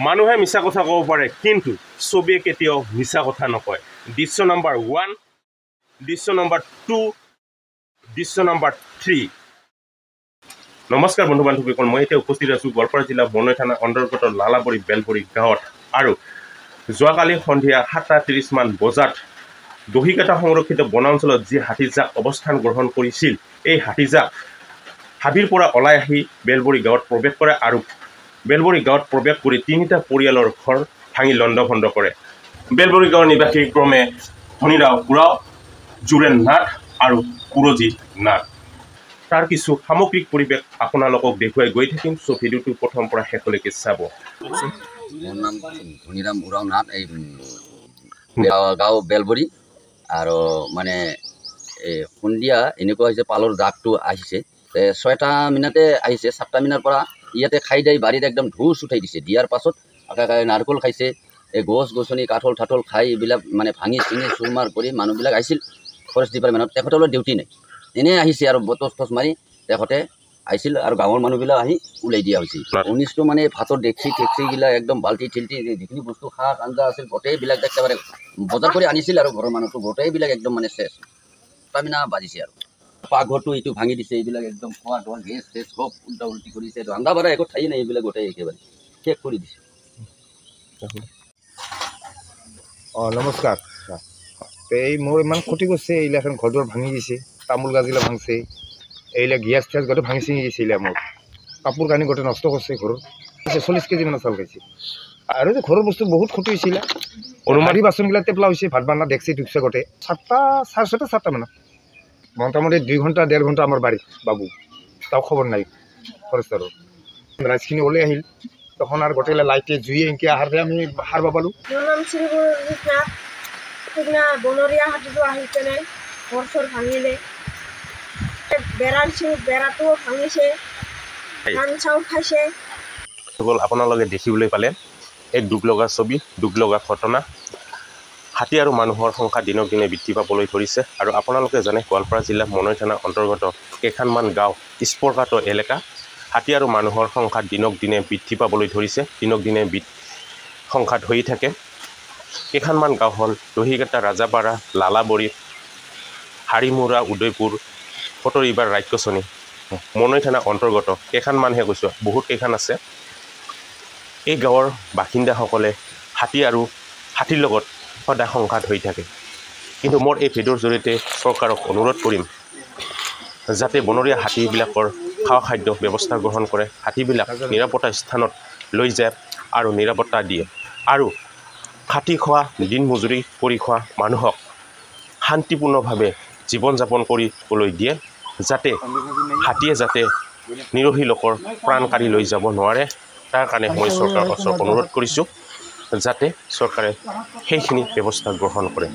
মানুহে মিছা কথা ক'ব পাৰে, কিন্তু ছবিয়ে কেতিয়াও মিছা কথা নকয়। দৃশ্য নম্বৰ 1, দৃশ্য নম্বৰ 2, দৃশ্য নম্বৰ 3। নমস্কাৰ বন্ধু বান্ধৱীসকল, মই এতিয়া উপস্থিত আছোঁ গোৱালপাৰা জিলা বনৈ থানা অন্তৰ্গত লালাবৰী বেলবৰী গাঁৱত। আৰু যোৱাকালি সন্ধিয়া 7:30 মান বজাত দহিকাটা সংৰক্ষিত বনাঞ্চলত যি হাতীজাক অৱস্থান গ্ৰহণ কৰিছিল, এই হাতীজাক হাবিৰ পৰা ওলাই আহি বেলবৰী গাঁৱত প্ৰৱেশ কৰে আৰু বেলবৰী গাঁৱত প্ৰৱেশ কৰি 3টা পৰিয়ালৰ ঘৰ ভাঙি লণ্ডভণ্ড কৰে। বেলবৰী গাঁৱৰ নিবাসী ক্ৰমে ধনীৰাও উৰাও, জুৰেন নাথ আৰু পুৰজিত নাথ। তাৰ কিছু সামগ্ৰিক পৰিৱেশ আপোনালোকক দেখুৱাই গৈ থাকিম। চ' ভিডিঅ'টো প্ৰথম পৰা শেষলৈকে চাব। মোৰ নাম ধনীৰাম উৰাও নাথ, এই গাঁও বেলবৰী। আৰু মানে এই সন্ধিয়া এনেকুৱা হৈছে, পালৰ জাকটো আহিছে 6টা মিনিটে আহিছে। 7টা মিনিটৰ পৰা ইয়াতে খাই দাই বাৰীত একদম ঢোচ উঠাই দিছে। দিয়াৰ পাছত নাৰিকল খাইছে, এই গছ গছনি কাঠল ঠাঠল খাই এইবিলাক মানে ভাঙি চিঙি চুৰমাৰ কৰি মানুহবিলাক আহিছিল ফৰেষ্ট ডিপাৰ্টমেণ্টত। তেখেতলৈ ডিউটি নাই, এনেই আহিছে আৰু বটচ টচ মাৰি তেখেতে আহিছিল আৰু গাঁৱৰ মানুহবিলাক আহি ওলাই দিয়া হৈছিল। 19টো মানে ভাতৰ ডেক্সিগিলা একদম বাল্টি চিল্টি যিখিনি বস্তু শাক আঞ্জা আছিল গোটেইবিলাক একেবাৰে বজাৰ কৰি আনিছিল আৰু ঘৰৰ মানুহটো গোটেইবিলাক একদম মানে চেচ টামিনা বাজিছে। আৰু পাকঘৰটো এইটো ভাঙি দিছে, এইবিলাক একদম খোৱা ধোৱা গেছ চেছ সব উল্টা উল্টি কৰিছে। ৰন্ধা বঢ়া একো ঠাই নাই, এইবিলাক গোটেই একেবাৰে শেষ কৰি দিছে। নমস্কাৰ। এই মোৰ ইমান ক্ষতি কৰিছে, এইবিলাক ঘৰ দুৱাৰ ভাঙি দিছে, তামোল গাছগিলা ভাঙছে, এইবিলাক গেছ চেছ গোটেই ভাঙি চিঙি দিছে। এইবিলাক মোৰ কাপোৰ কানি গোটেই নষ্ট কৰিছে। ঘৰৰ 40 কেজি মান চাউল খাইছে। আৰু যে ঘৰৰ বস্তু বহুত ক্ষতি হৈছিলে। অনুমানী বাচনবিলাক টেপলা হৈছে, ভাত বান্ধা ডেক্সি ঢুকছে গোটেই। 7টা মানত মোটামুটি 2 ঘণ্টা 1.5 ঘণ্টা আমাৰ বাৰীত বাবু, তাও খবৰ নাই ফৰেষ্টাৰৰ। ৰাইজখিনি ওলাই আহিল, তখন আৰ গোটেলে লাইটে জুইয়ে এনকে আহাৰে আমি হাৰ বাবালু। মোৰ নাম শ্ৰীপুৰজিত নাথ। সেইদিনা বনৰীয়া হাতীটো আহি কেনে ঘৰ চৰ ভাঙিলে, বেৰাটোও ভাঙিছে, ধান চাউল খাইছে। আপোনালোকে দেখিবলৈ পালে এক দুখ লগা ছবি, দুখ লগা ঘটনা। হাতী আৰু মানুহৰ সংখ্যা দিনক দিনে বৃদ্ধি পাবলৈ ধৰিছে। আৰু আপোনালোকে জানে গোৱালপাৰা জিলা বনৈ থানা অন্তৰ্গত কেইখনমান গাঁও স্পৰ্শকাতৰ এলেকা। হাতী আৰু মানুহৰ সংখ্যা দিনক দিনে বৃদ্ধি পাবলৈ ধৰিছে, দিনক দিনে সংখ্যাত হৈ থাকে। কেইখনমান গাঁও হ'ল দহিকাটা, ৰাজাপাৰা, লালাবৰী, হাৰিমুৰা, উদয়পুৰ, ফটৰিবাৰ, ৰাক্ষসনী। বনৈ থানা অন্তৰ্গত কেইখনমানহে কৈছোঁ, বহুত কেইখন আছে। এই গাঁৱৰ বাসিন্দাসকলে হাতী আৰু হাতীৰ লগত সদায় সংঘাত হৈ থাকে। কিন্তু মোৰ এই ভিডিঅ'ৰ জৰিয়তে চৰকাৰক অনুৰোধ কৰিম, যাতে বনৰীয়া হাতীবিলাকৰ খোৱা খাদ্য ব্যৱস্থা গ্ৰহণ কৰে, হাতীবিলাক নিৰাপত্তা স্থানত লৈ যায় আৰু নিৰাপত্তা দিয়ে। আৰু খাটি খোৱা, দিন মজুৰি কৰি খোৱা মানুহক শান্তিপূৰ্ণভাৱে জীৱন যাপন কৰিবলৈ দিয়ে, যাতে হাতীয়ে যাতে নিৰহী লোকৰ প্ৰাণ কাঢ়ি লৈ যাব নোৱাৰে। তাৰ কাৰণে মই চৰকাৰৰ ওচৰত অনুৰোধ কৰিছোঁ, যাতে চৰকাৰে সেইখিনি ব্যৱস্থা গ্ৰহণ কৰে।